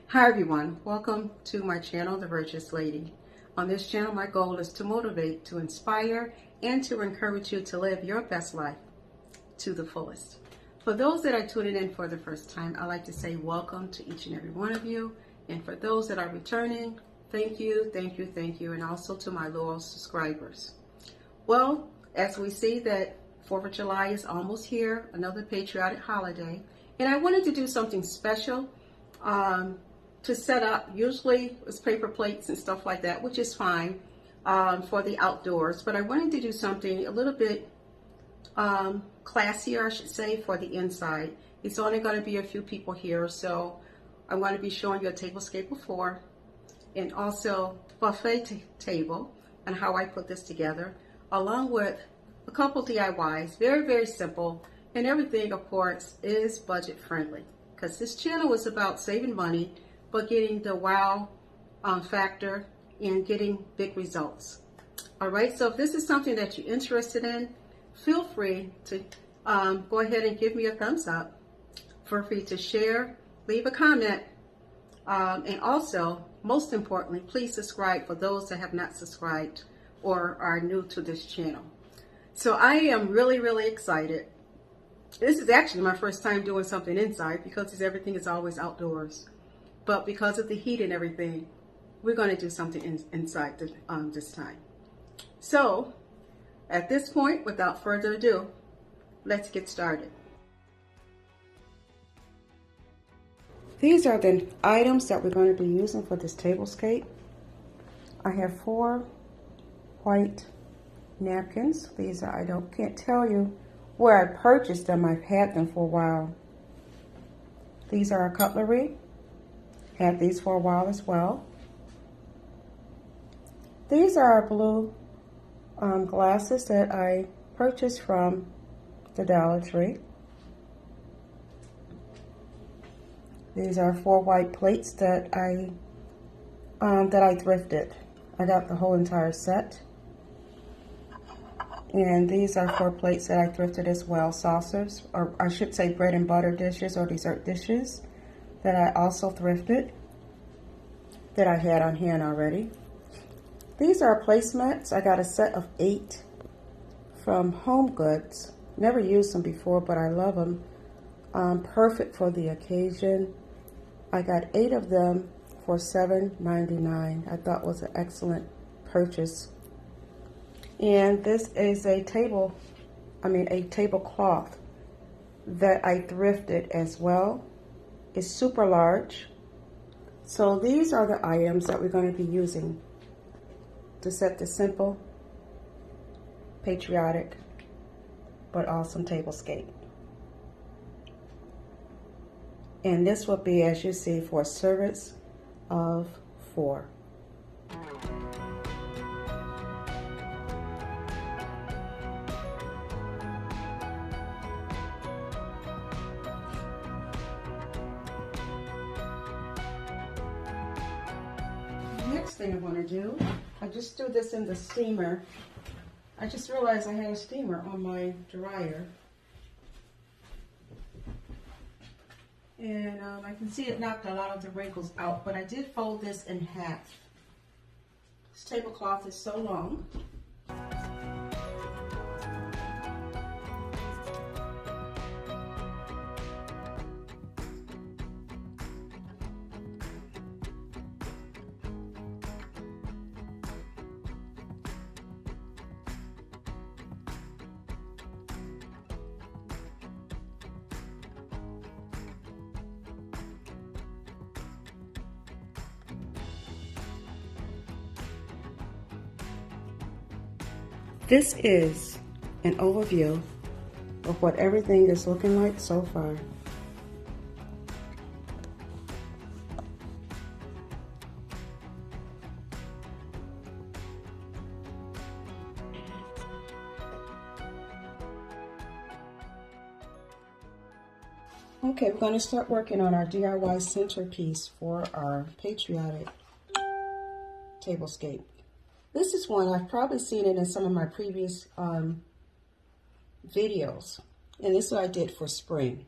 Hi everyone, welcome to my channel, The Virtuous Lady. On this channel, my goal is to motivate, to inspire, and to encourage you to live your best life to the fullest. For those that are tuning in for the first time, I'd like to say welcome to each and every one of you. And for those that are returning, thank you, thank you, thank you, and also to my loyal subscribers. Well, as we see that 4th of July is almost here, another patriotic holiday, and I wanted to do something special to set up. Usually it's paper plates and stuff like that, which is fine for the outdoors, but I wanted to do something a little bit classier, I should say, for the inside. It's only going to be a few people here, so I'm going to be showing you a tablescape before and also buffet table and how I put this together, along with a couple DIYs. Very, very simple, and everything, of course, is budget friendly, because this channel is about saving money but getting the wow factor and getting big results. All right, so if this is something that you're interested in, feel free to go ahead and give me a thumbs up. Feel free to share, leave a comment, and also, most importantly, please subscribe for those that have not subscribed or are new to this channel. So I am really, really excited. This is actually my first time doing something inside, because everything is always outdoors. But because of the heat and everything, we're going to do something inside this time. So at this point, without further ado, let's get started. These are the items that we're going to be using for this tablescape. I have 4 white napkins. These are, can't tell you where I purchased them. I've had them for a while. These are our cutlery. Had these for a while as well. These are our blue glasses that I purchased from the Dollar Tree. These are 4 white plates that I thrifted. I got the whole entire set. And these are 4 plates that I thrifted as well, saucers, or I should say bread and butter dishes or dessert dishes that I also thrifted, that I had on hand already. These are placemats. I got a set of 8 from Home Goods. Never used them before, but I love them. Perfect for the occasion. I got 8 of them for $7.99. I thought was an excellent purchase. And this is a tablecloth that I thrifted as well. It's super large. So these are the items that we're going to be using to set the simple, patriotic, but awesome tablescape. And this will be, as you see, for a service of 4. Next thing I want to do, I just threw this in the steamer. I just realized I had a steamer on my dryer. And I can see it knocked a lot of the wrinkles out, but I did fold this in half. This tablecloth is so long. This is an overview of what everything is looking like so far. Okay, we're going to start working on our DIY centerpiece for our Patriotic Tablescape. This is one I've probably seen it in some of my previous videos. And this is what I did for spring.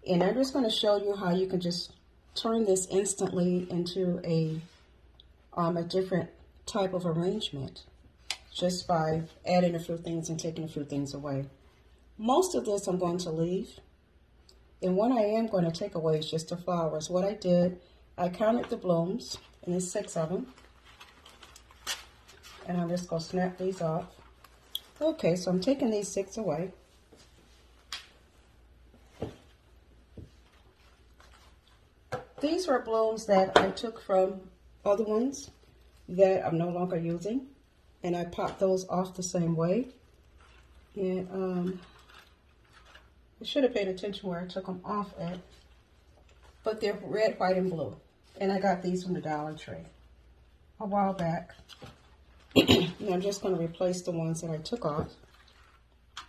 And I'm just going to show you how you can just turn this instantly into a different type of arrangement just by adding a few things and taking a few things away. Most of this I'm going to leave. And what I am going to take away is just the flowers. What I did, I counted the blooms, and there's 6 of them. And I'm just going to snap these off. Okay, so I'm taking these 6 away. These were blooms that I took from other ones that I'm no longer using. And I popped those off the same way. And I should have paid attention where I took them off at. But they're red, white, and blue. And I got these from the Dollar Tree a while back. And I'm just going to replace the ones that I took off.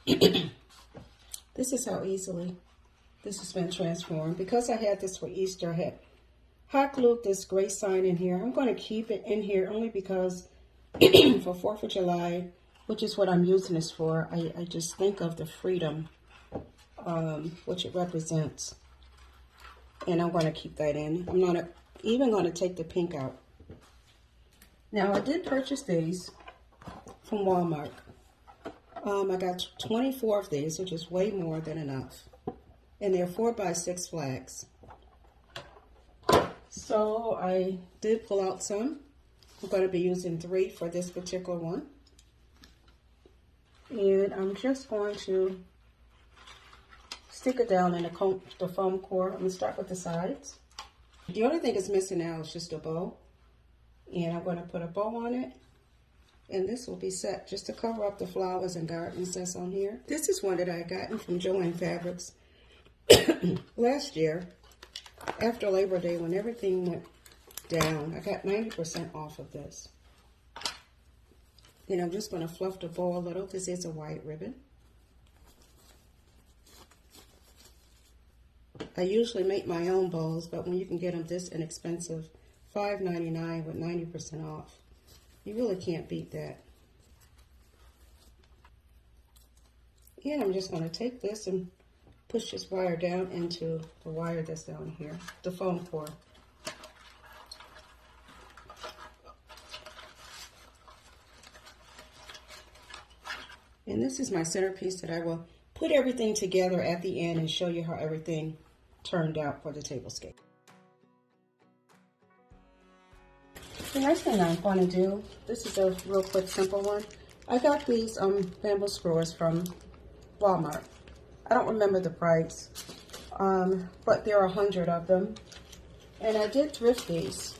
This is how easily this has been transformed. Because I had this for Easter, I had hot glued this gray sign in here. I'm going to keep it in here only because for 4th of July, which is what I'm using this for, I just think of the freedom which it represents. And I'm going to keep that in. I'm not even going to take the pink out. Now, I did purchase these from Walmart. I got 24 of these, which is way more than enough. And they're 4x6 flags. So I did pull out some. I'm going to be using 3 for this particular one. And I'm just going to stick it down in the foam core. I'm going to start with the sides. The only thing that's missing now is just a bow. And I'm going to put a bow on it. And this will be set just to cover up the flowers and gardens that's on here. This is one that I gotten from Joann Fabrics last year after Labor Day when everything went down. I got 90% off of this. Then I'm just going to fluff the bow a little. This is a white ribbon. I usually make my own bows, but when you can get them this inexpensive, $5.99 with 90% off, you really can't beat that. And I'm just going to take this and push this wire down into the wire that's down here, the foam core. And this is my centerpiece that I will put everything together at the end and show you how everything turned out for the tablescape. The next thing I'm going to do, this is a real quick, simple one. I got these bamboo screwers from Walmart. I don't remember the price, but there are 100 of them. And I did thrift these,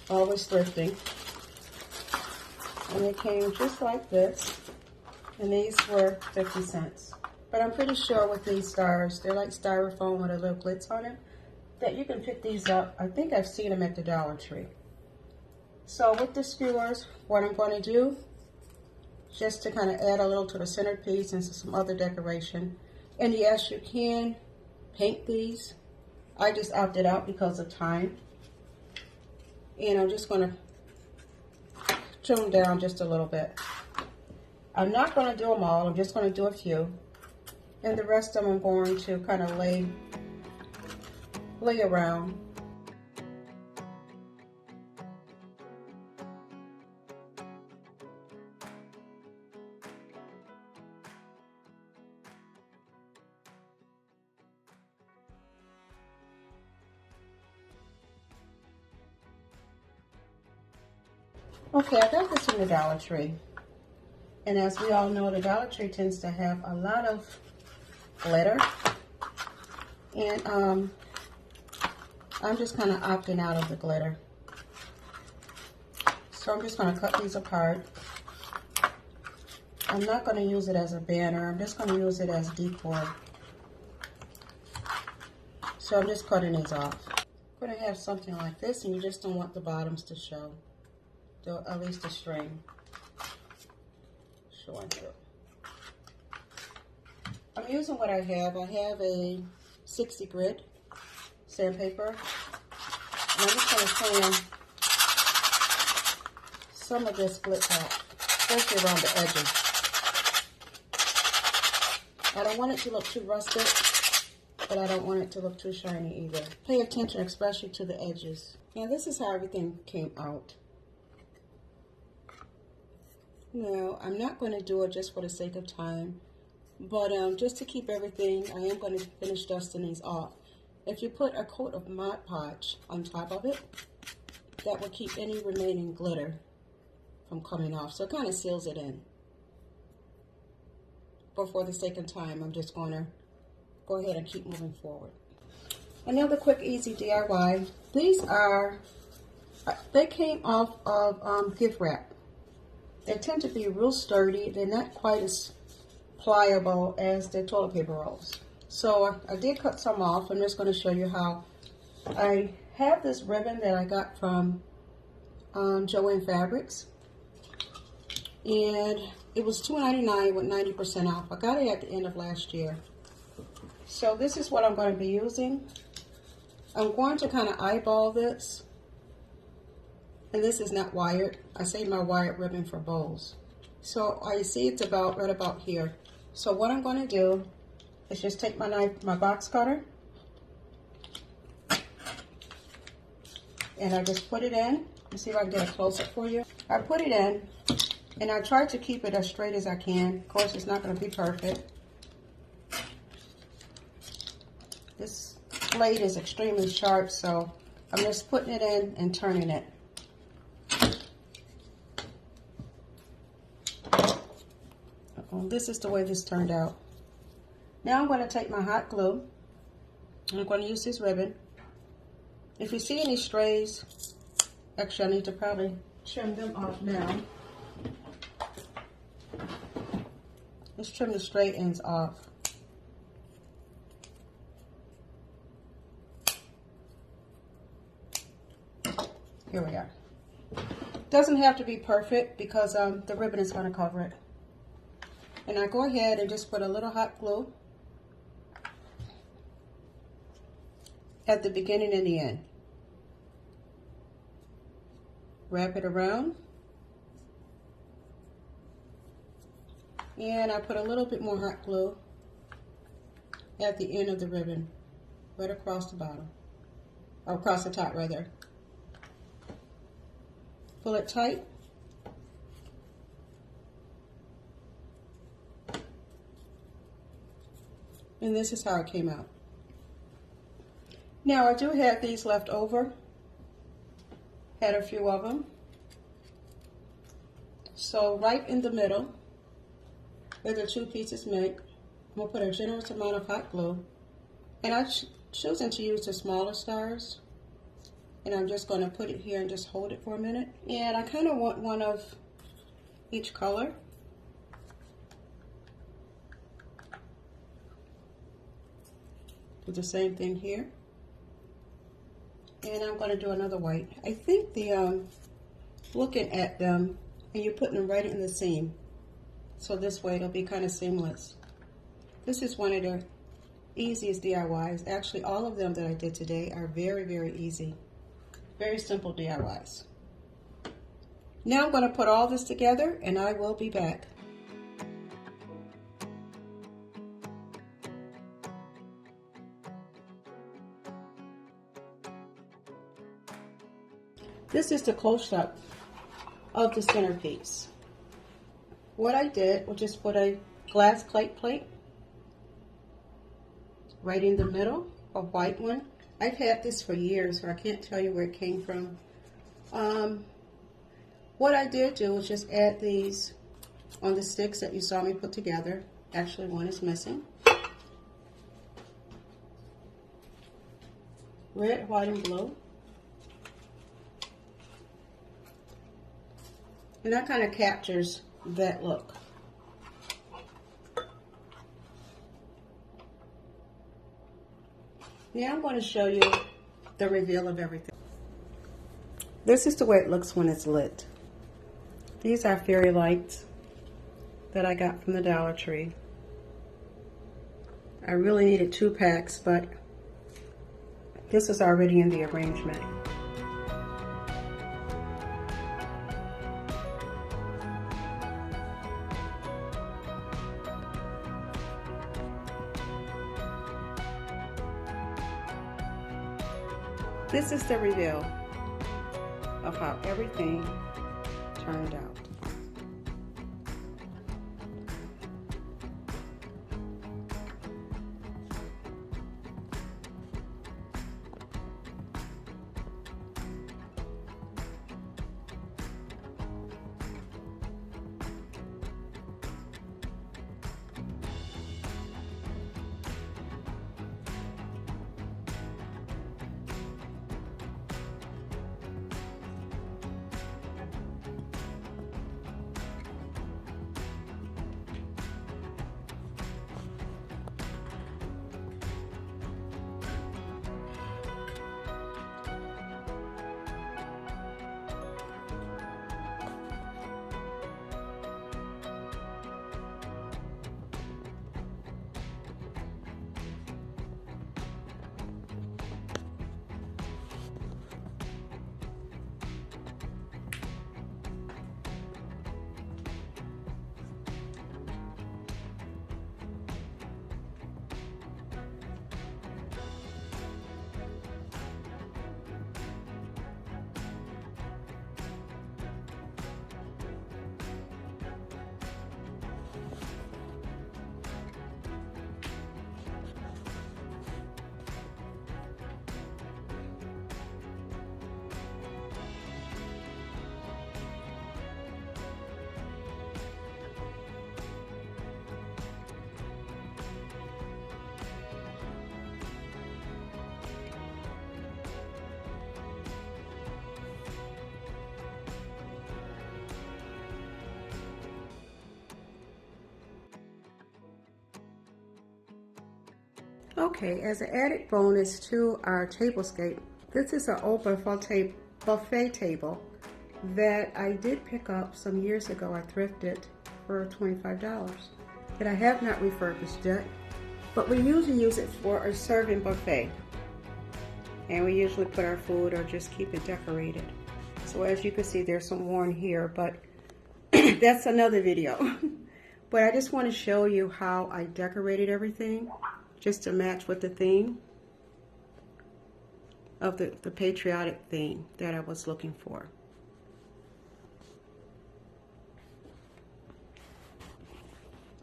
always thrifting. And they came just like this. And these were 50 cents. But I'm pretty sure with these stars, they're like styrofoam with a little glitz on them, that you can pick these up. I think I've seen them at the Dollar Tree. So with the skewers, what I'm going to do, just to kind of add a little to the centerpiece and some other decoration. And yes, you can paint these. I just opted out because of time. And I'm just going to trim them down just a little bit. I'm not going to do them all. I'm just going to do a few. And the rest of them I'm going to kind of lay around. Okay, I got this from the Dollar Tree. And as we all know, the Dollar Tree tends to have a lot of glitter. And I'm just kind of opting out of the glitter. So I'm just going to cut these apart. I'm not going to use it as a banner. I'm just going to use it as decor. So I'm just cutting these off. I'm going to have something like this, and you just don't want the bottoms to show. At least the string showing through. I'm using what I have. I have a 60 grit sandpaper. And I'm just going to sand some of this glitz out, especially around the edges. I don't want it to look too rustic, but I don't want it to look too shiny either. Pay attention especially to the edges. Now this is how everything came out. Now I'm not going to do it just for the sake of time, but just to keep everything, I am going to finish dusting these off. If you put a coat of Mod Podge on top of it, that will keep any remaining glitter from coming off. So it kind of seals it in. But for the sake of time, I'm just going to go ahead and keep moving forward. Another quick, easy DIY. These are, they came off of gift wrap. They tend to be real sturdy. They're not quite as pliable as the toilet paper rolls. So I did cut some off. I'm just going to show you how. I have this ribbon that I got from Joann Fabrics, and it was $2.99 with 90% off. I got it at the end of last year. So this is what I'm going to be using. I'm going to kind of eyeball this, and this is not wired. I save my wired ribbon for bowls. So I see it's about right about here. So what I'm going to do is just take my knife, my box cutter, and I just put it in. Let's see if I can get a close-up for you. I put it in, and I try to keep it as straight as I can. Of course, it's not going to be perfect. This blade is extremely sharp, so I'm just putting it in and turning it. This is the way this turned out. Now I'm going to take my hot glue, and I'm going to use this ribbon. If you see any strays, actually I need to probably trim them off now. Let's trim the straight ends off. Here we are. Doesn't have to be perfect because the ribbon is going to cover it. And I go ahead and just put a little hot glue at the beginning and the end. Wrap it around. And I put a little bit more hot glue at the end of the ribbon, right across the bottom, or across the top rather. Pull it tight. And this is how it came out. Now I do have these left over. Had a few of them. So right in the middle, where the two pieces make, I'm going to put a generous amount of hot glue. And I'm choosing to use the smaller stars. And I'm just going to put it here and just hold it for a minute. And I kind of want one of each color. Do the same thing here. And I'm going to do another white. I think the looking at them and you're putting them right in the seam. So this way it'll be kind of seamless. This is one of the easiest DIYs. Actually, all of them that I did today are very, very easy. Very simple DIYs. Now I'm going to put all this together and I will be back. This is the close-up of the centerpiece. What I did was just put a glass plate right in the middle, a white one. I've had this for years, so I can't tell you where it came from. What I did do was just add these on the sticks that you saw me put together. Actually, one is missing. Red, white, and blue. And that kind of captures that look. Now I'm going to show you the reveal of everything. This is the way it looks when it's lit. These are fairy lights that I got from the Dollar Tree. I really needed 2 packs, but this is already in the arrangement. this is the reveal of how everything turned out. Okay, as an added bonus to our tablescape, this is an old buffet table that I did pick up some years ago. I thrifted for $25 that I have not refurbished yet, but we usually use it for a serving buffet, and we usually put our food or just keep it decorated. So as you can see, there's some worn here, but that's another video. But I just want to show you how I decorated everything, just to match with the theme of the patriotic theme that I was looking for.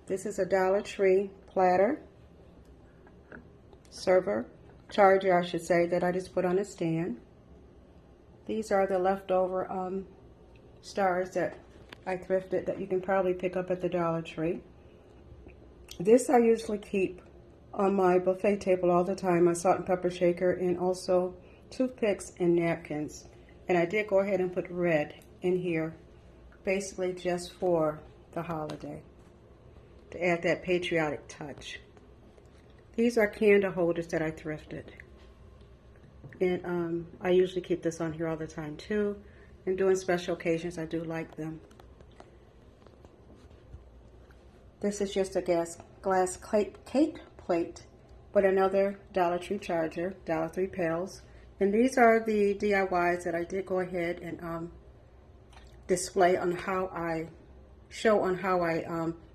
This is a Dollar Tree platter, server, charger I should say, that I just put on a stand. These are the leftover stars that I thrifted that you can probably pick up at the Dollar Tree. This I usually keep on my buffet table all the time, my salt and pepper shaker, and also toothpicks and napkins. And I did go ahead and put red in here, basically just for the holiday, to add that patriotic touch. These are candle holders that I thrifted. And I usually keep this on here all the time too. And during special occasions, I do like them. This is just a glass cake plate with another Dollar Tree charger, $3 pails. And these are the DIYs that I did go ahead and display on how I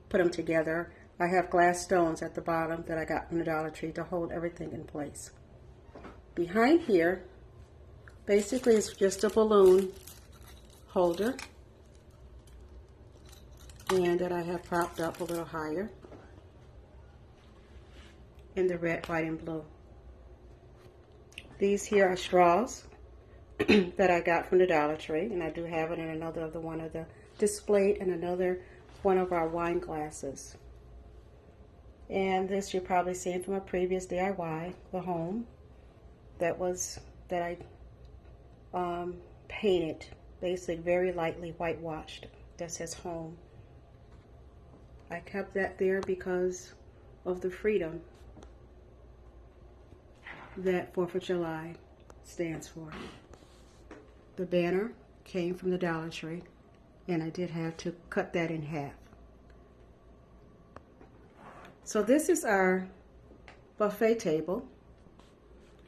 put them together. I have glass stones at the bottom that I got from the Dollar Tree to hold everything in place. Behind here, basically it's just a balloon holder, and that I have propped up a little higher in the red, white, and blue. These here are straws that I got from the Dollar Tree, and I do have it in another one of the displayed in another one of our wine glasses. And this you're probably seeing from a previous DIY, the home, that I painted, basically very lightly whitewashed, that says home. I kept that there because of the freedom that 4th of July stands for. The banner came from the Dollar Tree, and I did have to cut that in half. So this is our buffet table,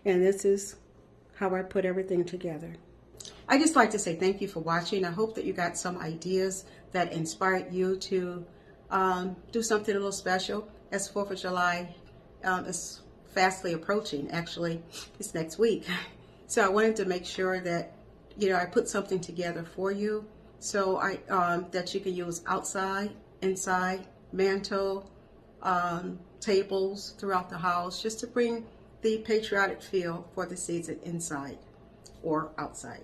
and this is how I put everything together. I just like to say thank you for watching. I hope that you got some ideas that inspired you to do something a little special, as 4th of July is fastly approaching. Actually, it's next week. So I wanted to make sure that, you know, I put something together for you. So that you can use outside, inside, mantle, tables throughout the house, just to bring the patriotic feel for the season inside or outside.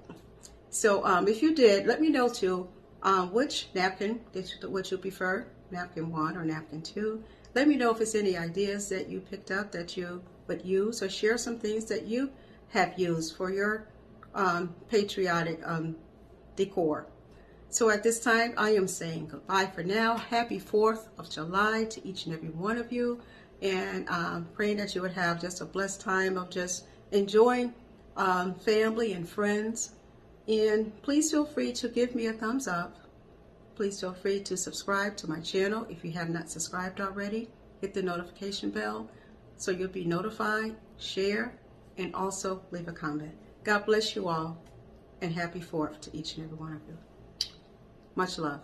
So if you did, let me know too, which napkin would you prefer, napkin 1 or napkin 2. Let me know if it's any ideas that you picked up that you would use, or share some things that you have used for your patriotic decor. So at this time, I am saying goodbye for now. Happy 4th of July to each and every one of you. And praying that you would have just a blessed time of just enjoying family and friends. And please feel free to give me a thumbs up. Please feel free to subscribe to my channel if you have not subscribed already. Hit the notification bell so you'll be notified, share, and also leave a comment. God bless you all, and happy 4th to each and every one of you. Much love.